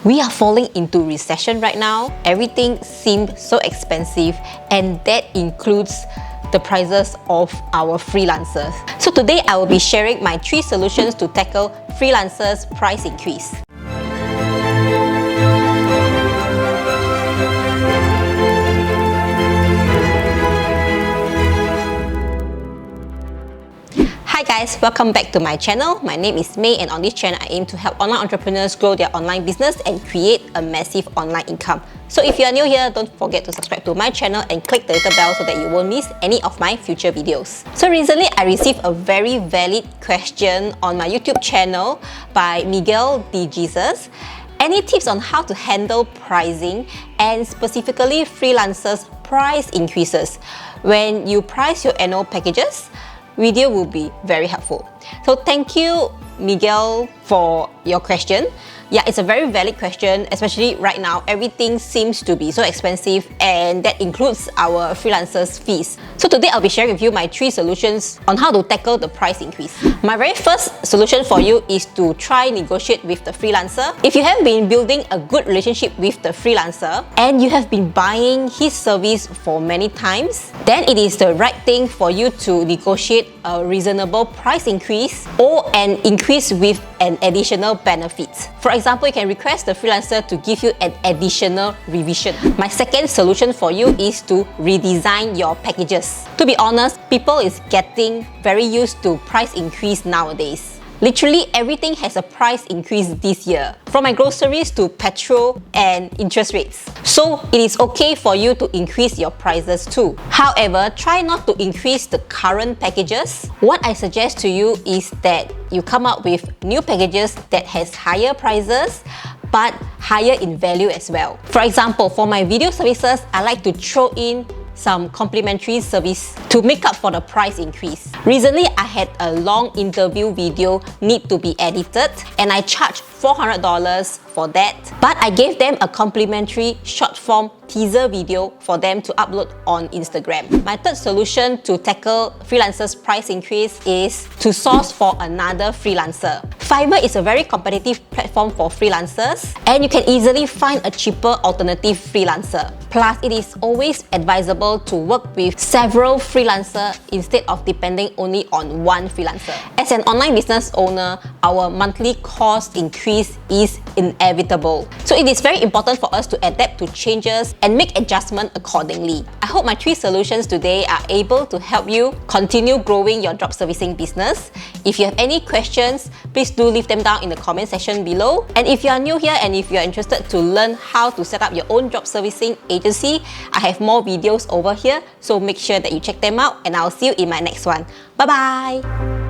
We are falling into recession right now. Everything seems so expensive, and that includes the prices of our freelancers. So today I will be sharing my 3 solutions to tackle freelancers' price increase. Hi guys, welcome back to my channel. My name is May, and on this channel I aim to help online entrepreneurs grow their online business and create a massive online income. So if you are new here, don't forget to subscribe to my channel and click the little bell so that you won't miss any of my future videos. So recently I received a very valid question on my YouTube channel by Miguel D. Jesus. Any tips on how to handle pricing and specifically freelancers' price increases? When you price your annual packages, video will be very helpful. So thank you, Miguel, for your question. Yeah, it's a very valid question, especially right now. Everything seems to be so expensive, and that includes our freelancers' fees. So today I'll be sharing with you my 3 solutions on how to tackle the price increase. My very first solution for you is to try negotiate with the freelancer. If you have been building a good relationship with the freelancer and you have been buying his service for many times, then it is the right thing for you to negotiate a reasonable price increase or an increase with an additional benefit. For example, you can request the freelancer to give you an additional revision. My second solution for you is to redesign your packages. To be honest, people is getting very used to price increase nowadays. Literally everything has a price increase this year, from my groceries to petrol and interest rates. So it is okay for you to increase your prices too. However, try not to increase the current packages. What I suggest to you is that you come up with new packages that has higher prices but higher in value as well. For example, for my video services, I like to throw in some complimentary service to make up for the price increase. Recently, I had a long interview video need to be edited, and I charged $400 for that, but I gave them a complimentary short form teaser video for them to upload on Instagram. My third solution to tackle freelancers' price increase is to source for another freelancer. Fiverr is a very competitive platform for freelancers, and you can easily find a cheaper alternative freelancer. Plus, it is always advisable to work with several freelancers instead of depending only on one freelancer. As an online business owner, our monthly cost increase is inevitable. So it is very important for us to adapt to changes and make adjustments accordingly. I hope my 3 solutions today are able to help you continue growing your drop servicing business. If you have any questions, please do leave them down in the comment section below. And if you are new here and if you are interested to learn how to set up your own drop servicing agency, I have more videos over here, so make sure that you check them out, and I'll see you in my next one. Bye bye!